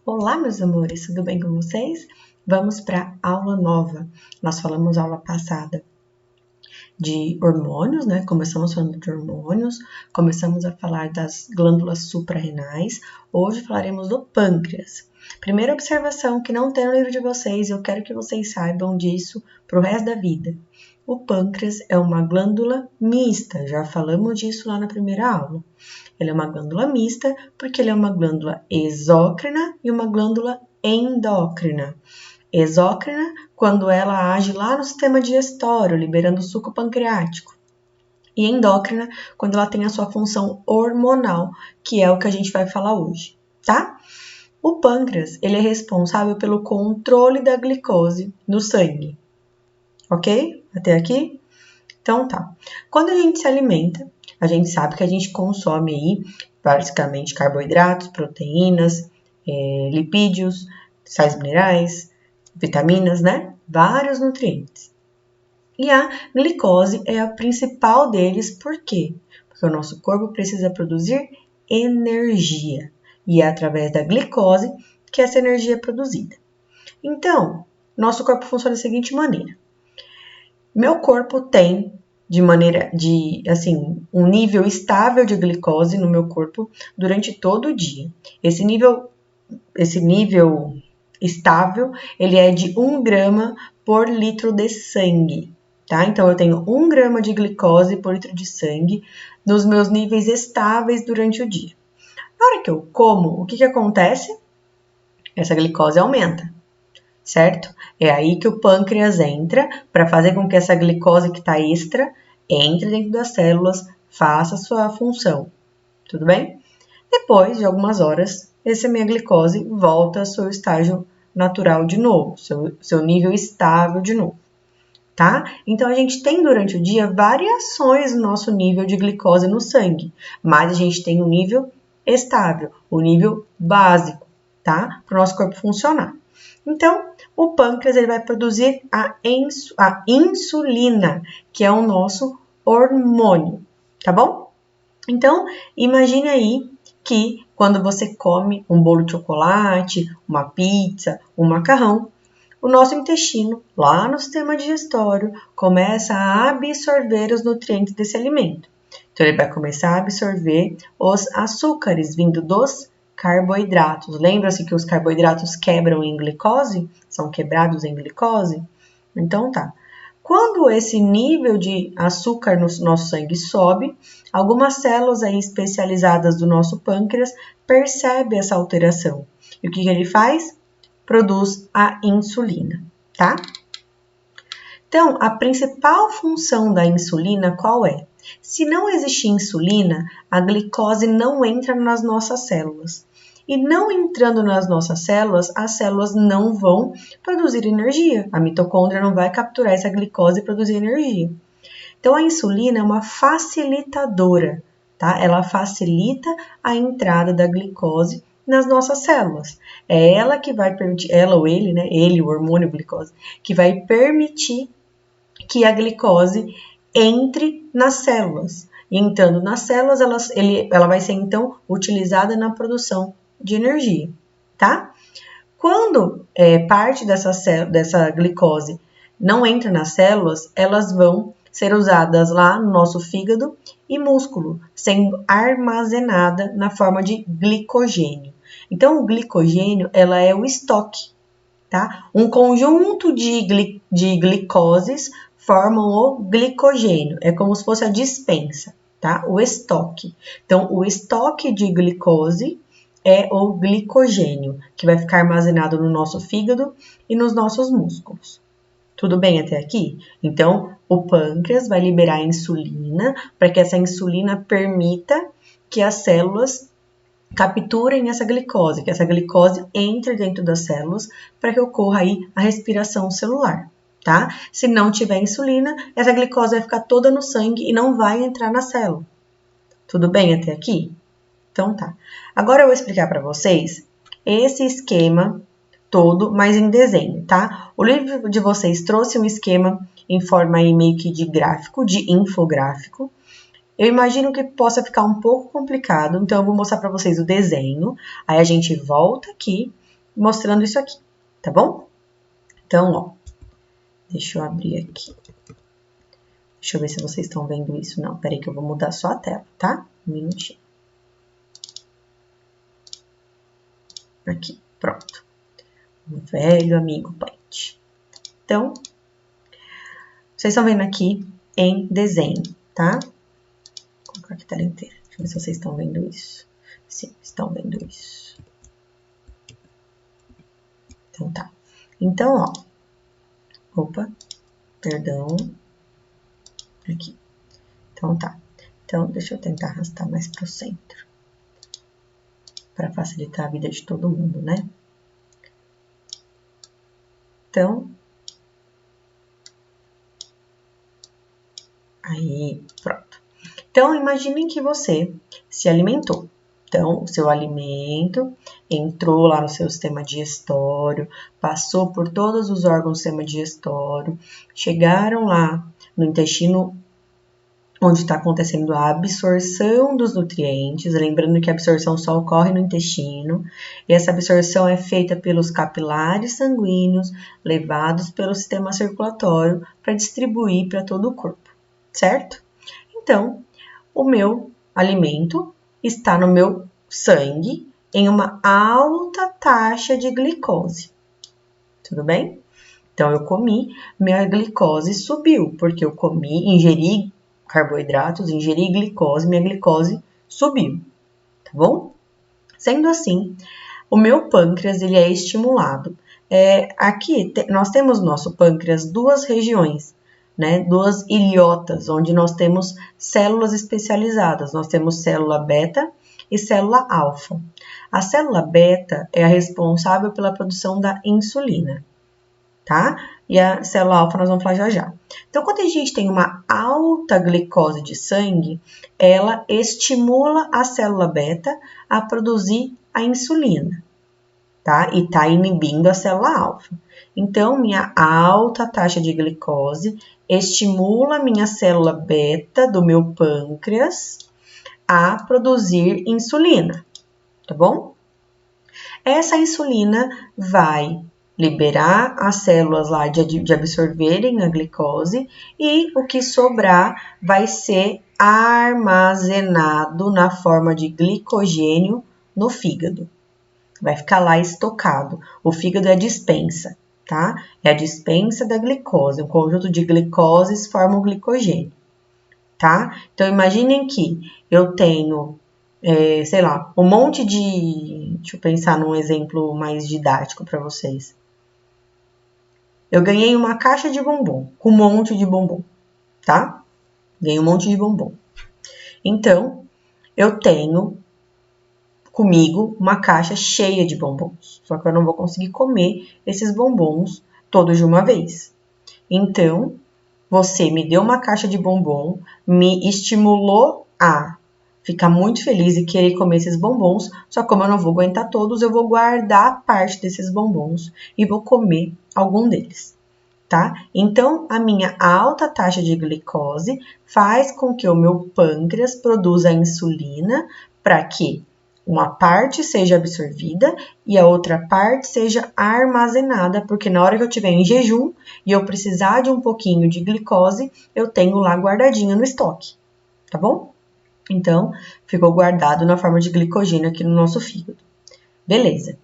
Olá, meus amores, tudo bem com vocês? Vamos para aula nova. Nós falamos aula passada de hormônios, né? Começamos falando de hormônios, começamos a falar das glândulas suprarrenais. Hoje falaremos do pâncreas. Primeira observação que não tem no livro de vocês, eu quero que vocês saibam disso para o resto da vida. O pâncreas é uma glândula mista, já falamos disso lá na primeira aula. Ele é uma glândula mista porque ele é uma glândula exócrina e uma glândula endócrina. Exócrina, quando ela age lá no sistema digestório, liberando o suco pancreático. E endócrina, quando ela tem a sua função hormonal, que é o que a gente vai falar hoje, tá? O pâncreas, ele é responsável pelo controle da glicose no sangue. Ok? Até aqui? Então tá. Quando a gente se alimenta, a gente sabe que a gente consome aí basicamente carboidratos, proteínas, lipídios, sais minerais, vitaminas, né? Vários nutrientes. E a glicose é a principal deles, por quê? Porque o nosso corpo precisa produzir energia. E é através da glicose que essa energia é produzida. Então, nosso corpo funciona da seguinte maneira. Meu corpo tem um nível estável de glicose no meu corpo durante todo o dia. Esse nível estável, ele é de 1 grama por litro de sangue, tá? Então, eu tenho 1 grama de glicose por litro de sangue nos meus níveis estáveis durante o dia. Na hora que eu como, o que acontece? Essa glicose aumenta, certo? É aí que o pâncreas entra para fazer com que essa glicose que está extra entre dentro das células, faça a sua função, tudo bem? Depois de algumas horas, essa minha glicose volta ao seu estágio natural de novo, seu nível estável de novo, tá? Então, a gente tem durante o dia variações no nosso nível de glicose no sangue, mas a gente tem um nível estável, o nível básico, tá? Para o nosso corpo funcionar. Então, o pâncreas ele vai produzir a insulina, que é o nosso hormônio, tá bom? Então, imagine aí que quando você come um bolo de chocolate, uma pizza, um macarrão, o nosso intestino, lá no sistema digestório, começa a absorver os nutrientes desse alimento. Então, ele vai começar a absorver os açúcares vindo dos carboidratos. Lembra-se que os carboidratos quebram em glicose? São quebrados em glicose? Então tá. Quando esse nível de açúcar no nosso sangue sobe, algumas células aí especializadas do nosso pâncreas percebem essa alteração. E o que ele faz? Produz a insulina, tá? Então, a principal função da insulina qual é? Se não existir insulina, a glicose não entra nas nossas células. E não entrando nas nossas células, as células não vão produzir energia. A mitocôndria não vai capturar essa glicose e produzir energia. Então, a insulina é uma facilitadora, tá? Ela facilita a entrada da glicose nas nossas células. É ela que vai permitir, ela ou ele, né? Ele, o hormônio glicose, que vai permitir que a glicose entre nas células. E entrando nas células, ela vai ser então utilizada na produção de energia, tá? Quando parte dessa glicose não entra nas células, elas vão ser usadas lá no nosso fígado e músculo, sendo armazenada na forma de glicogênio. Então, o glicogênio, ela é o estoque, tá? Um conjunto de glicoses formam o glicogênio, é como se fosse a dispensa, tá? O estoque. Então, o estoque de glicose é o glicogênio, que vai ficar armazenado no nosso fígado e nos nossos músculos. Tudo bem até aqui? Então, o pâncreas vai liberar insulina para que essa insulina permita que as células capturem essa glicose, que essa glicose entre dentro das células para que ocorra aí a respiração celular, tá? Se não tiver insulina, essa glicose vai ficar toda no sangue e não vai entrar na célula. Tudo bem até aqui? Então tá. Agora eu vou explicar para vocês esse esquema todo, mas em desenho, tá? O livro de vocês trouxe um esquema em forma aí meio que de gráfico, de infográfico. Eu imagino que possa ficar um pouco complicado, então eu vou mostrar para vocês o desenho. Aí a gente volta aqui mostrando isso aqui, tá bom? Então, ó, deixa eu abrir aqui. Deixa eu ver se vocês estão vendo isso. Não, peraí que eu vou mudar só a tela, tá? Um minutinho. Aqui, pronto. Um velho amigo Paint. Então, vocês estão vendo aqui em desenho, tá? Vou colocar aqui a tela inteira. Deixa eu ver se vocês estão vendo isso. Sim, estão vendo isso. Então, tá. Então, ó. Opa, perdão. Aqui. Então, tá. Então, deixa eu tentar arrastar mais pro centro. Para facilitar a vida de todo mundo, né? Então, aí, pronto. Então, imaginem que você se alimentou. Então, o seu alimento entrou lá no seu sistema digestório, passou por todos os órgãos do sistema digestório, chegaram lá no intestino, onde está acontecendo a absorção dos nutrientes, lembrando que a absorção só ocorre no intestino, e essa absorção é feita pelos capilares sanguíneos levados pelo sistema circulatório para distribuir para todo o corpo, certo? Então, o meu alimento está no meu sangue em uma alta taxa de glicose, tudo bem? Então, eu comi, minha glicose subiu, porque eu comi, ingeri carboidratos, ingeri glicose, minha glicose subiu, tá bom? Sendo assim, o meu pâncreas, ele é estimulado. Aqui, nós temos no nosso pâncreas duas regiões, né? Duas ilhotas, onde nós temos células especializadas. Nós temos célula beta e célula alfa. A célula beta é a responsável pela produção da insulina, tá? E a célula alfa nós vamos falar já já. Então, quando a gente tem uma alta glicose de sangue, ela estimula a célula beta a produzir a insulina, tá? E tá inibindo a célula alfa. Então, minha alta taxa de glicose estimula a minha célula beta do meu pâncreas a produzir insulina, tá bom? Essa insulina vai liberar as células lá de absorverem a glicose e o que sobrar vai ser armazenado na forma de glicogênio no fígado. Vai ficar lá estocado. O fígado é a dispensa, tá? É a dispensa da glicose. Um conjunto de glicoses forma o glicogênio, tá? Então, imaginem que eu tenho sei lá, um monte de... Deixa eu pensar num exemplo mais didático para vocês. Eu ganhei uma caixa de bombom, com um monte de bombom, tá? Ganhei um monte de bombom. Então, eu tenho comigo uma caixa cheia de bombons. Só que eu não vou conseguir comer esses bombons todos de uma vez. Então, você me deu uma caixa de bombom, me estimulou a ficar muito feliz e querer comer esses bombons, só que como eu não vou aguentar todos, eu vou guardar parte desses bombons e vou comer algum deles, tá? Então, a minha alta taxa de glicose faz com que o meu pâncreas produza insulina para que uma parte seja absorvida e a outra parte seja armazenada, porque na hora que eu estiver em jejum e eu precisar de um pouquinho de glicose, eu tenho lá guardadinho no estoque, tá bom? Então, ficou guardado na forma de glicogênio aqui no nosso fígado. Beleza.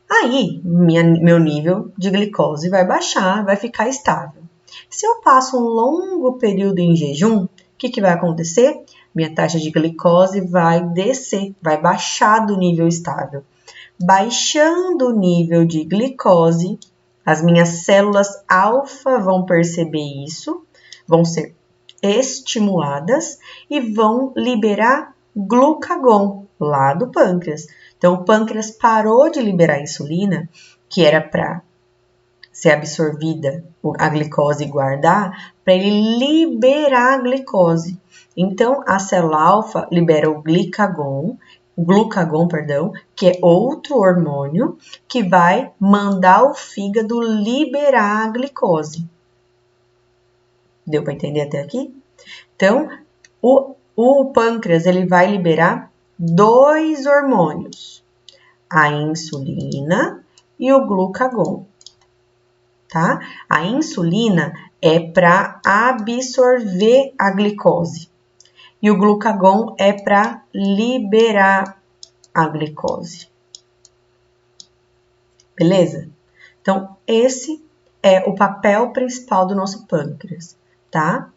Aí, meu nível de glicose vai baixar, vai ficar estável. Se eu passo um longo período em jejum, o que vai acontecer? Minha taxa de glicose vai descer, vai baixar do nível estável. Baixando o nível de glicose, as minhas células alfa vão perceber isso, vão ser estimuladas e vão liberar glucagon lá do pâncreas. Então, o pâncreas parou de liberar insulina, que era para ser absorvida a glicose e guardar, para ele liberar a glicose. Então, a célula alfa libera o glucagon, que é outro hormônio que vai mandar o fígado liberar a glicose. Deu para entender até aqui? Então, o pâncreas ele vai liberar dois hormônios, a insulina e o glucagon, tá? A insulina é para absorver a glicose e o glucagon é para liberar a glicose. Beleza? Então, esse é o papel principal do nosso pâncreas, tá?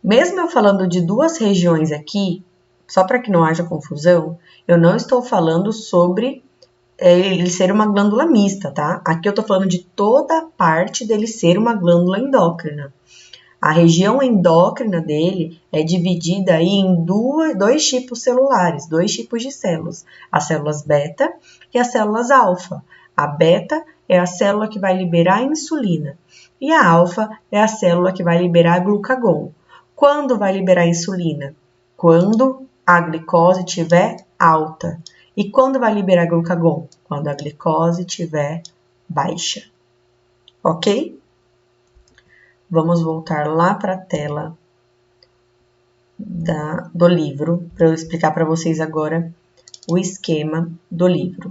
Mesmo eu falando de duas regiões aqui, só para que não haja confusão, eu não estou falando sobre ele ser uma glândula mista, tá? Aqui eu tô falando de toda a parte dele ser uma glândula endócrina. A região endócrina dele é dividida aí em dois tipos celulares, dois tipos de células, as células beta e as células alfa. A beta é a célula que vai liberar a insulina e a alfa é a célula que vai liberar glucagon. Quando vai liberar a insulina? Quando a glicose estiver alta. E quando vai liberar glucagon? Quando a glicose estiver baixa. Ok? Vamos voltar lá para a tela do livro, para eu explicar para vocês agora o esquema do livro.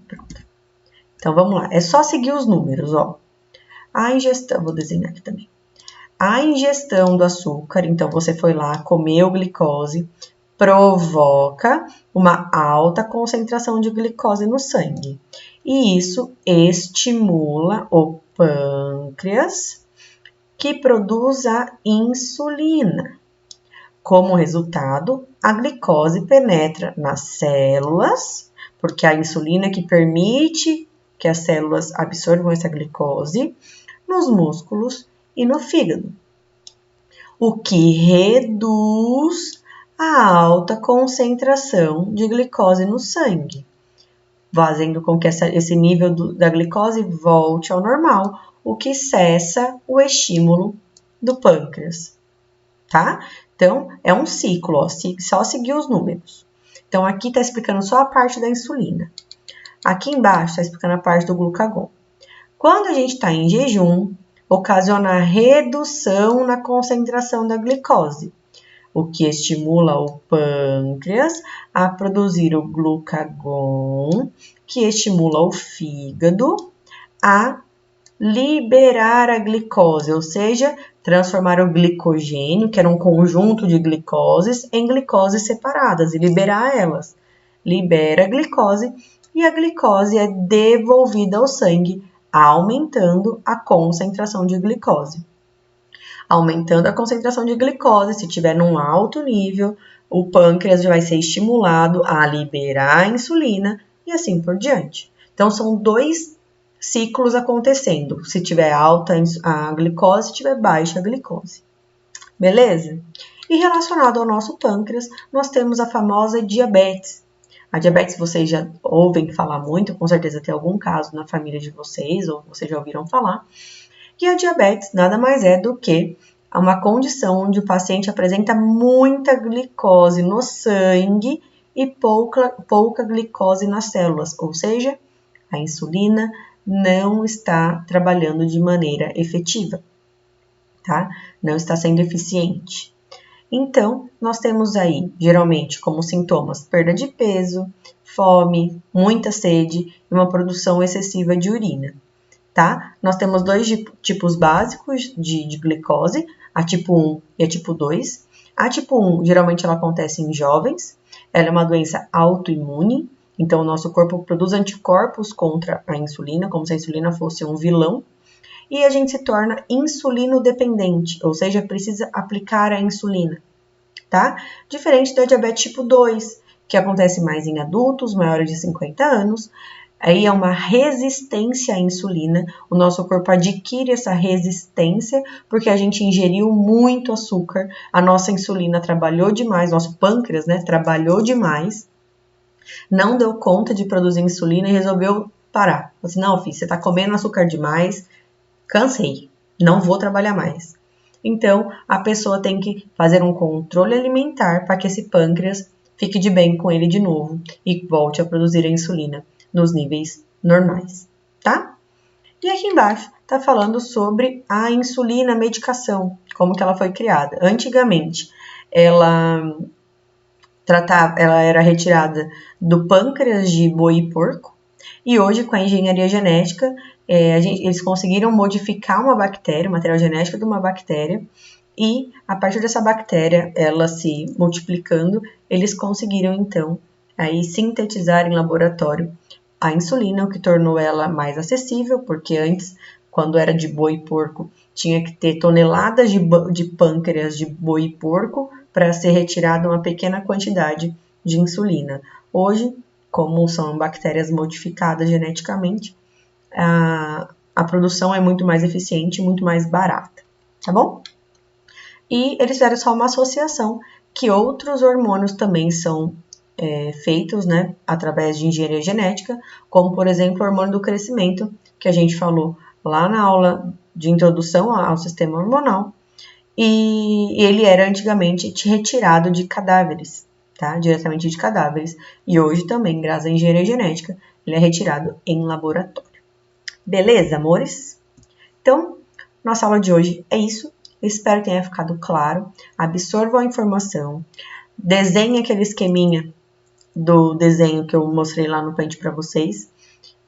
Pronto. Então, vamos lá. É só seguir os números, ó. A ingestão, vou desenhar aqui também. A ingestão do açúcar, então você foi lá, comeu glicose, provoca uma alta concentração de glicose no sangue. E isso estimula o pâncreas, que produz a insulina. Como resultado, a glicose penetra nas células, porque a insulina que permite que as células absorvam essa glicose, nos músculos e no fígado, o que reduz a alta concentração de glicose no sangue, fazendo com que esse nível da glicose volte ao normal, o que cessa o estímulo do pâncreas, tá? Então, é um ciclo, ó, só seguir os números. Então, aqui tá explicando só a parte da insulina. Aqui embaixo tá explicando a parte do glucagon. Quando a gente está em jejum, ocasiona redução na concentração da glicose, o que estimula o pâncreas a produzir o glucagon, que estimula o fígado a liberar a glicose, ou seja, transformar o glicogênio, que era um conjunto de glicoses, em glicoses separadas e liberar elas. Libera a glicose e a glicose é devolvida ao sangue, aumentando a concentração de glicose. Aumentando a concentração de glicose, se tiver num alto nível, o pâncreas vai ser estimulado a liberar a insulina e assim por diante. Então, são dois ciclos acontecendo, se tiver alta a glicose, se tiver baixa a glicose. Beleza? E relacionado ao nosso pâncreas, nós temos a famosa diabetes. A diabetes vocês já ouvem falar muito, com certeza tem algum caso na família de vocês, ou vocês já ouviram falar. E a diabetes nada mais é do que uma condição onde o paciente apresenta muita glicose no sangue e pouca glicose nas células, ou seja, a insulina não está trabalhando de maneira efetiva, tá? Não está sendo eficiente. Então, nós temos aí, geralmente, como sintomas, perda de peso, fome, muita sede e uma produção excessiva de urina, tá? Nós temos dois tipos básicos de glicose, a tipo 1 e a tipo 2. A tipo 1, geralmente, ela acontece em jovens, ela é uma doença autoimune, então o nosso corpo produz anticorpos contra a insulina, como se a insulina fosse um vilão, e a gente se torna insulino-dependente, ou seja, precisa aplicar a insulina, tá? Diferente da diabetes tipo 2, que acontece mais em adultos maiores de 50 anos, aí é uma resistência à insulina, o nosso corpo adquire essa resistência porque a gente ingeriu muito açúcar, a nossa insulina trabalhou demais, nosso pâncreas, né, trabalhou demais, não deu conta de produzir insulina e resolveu parar. Falei assim, não, filho, você tá comendo açúcar demais, cansei, não vou trabalhar mais. Então, a pessoa tem que fazer um controle alimentar para que esse pâncreas fique de bem com ele de novo e volte a produzir a insulina nos níveis normais, tá? E aqui embaixo tá falando sobre a insulina, a medicação, como que ela foi criada. Antigamente, ela ela era retirada do pâncreas de boi e porco, e hoje com a engenharia genética, eles conseguiram modificar uma bactéria, o material genético de uma bactéria, e a partir dessa bactéria, ela se multiplicando, eles conseguiram então aí sintetizar em laboratório a insulina, o que tornou ela mais acessível, porque antes, quando era de boi e porco, tinha que ter toneladas de pâncreas de boi e porco para ser retirada uma pequena quantidade de insulina. Hoje, como são bactérias modificadas geneticamente, a produção é muito mais eficiente e muito mais barata, tá bom? E eles fizeram só uma associação que outros hormônios também são feitos, né, através de engenharia genética, como, por exemplo, o hormônio do crescimento, que a gente falou lá na aula de introdução ao sistema hormonal, e ele era antigamente retirado de cadáveres, tá? Diretamente de cadáveres, e hoje também, graças à engenharia genética, ele é retirado em laboratório. Beleza, amores? Então, nossa aula de hoje é isso. Eu espero que tenha ficado claro. Absorvam a informação. Desenhe aquele esqueminha do desenho que eu mostrei lá no Paint para vocês.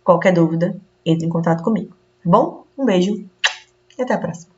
Qualquer dúvida, entre em contato comigo, tá bom? Um beijo e até a próxima.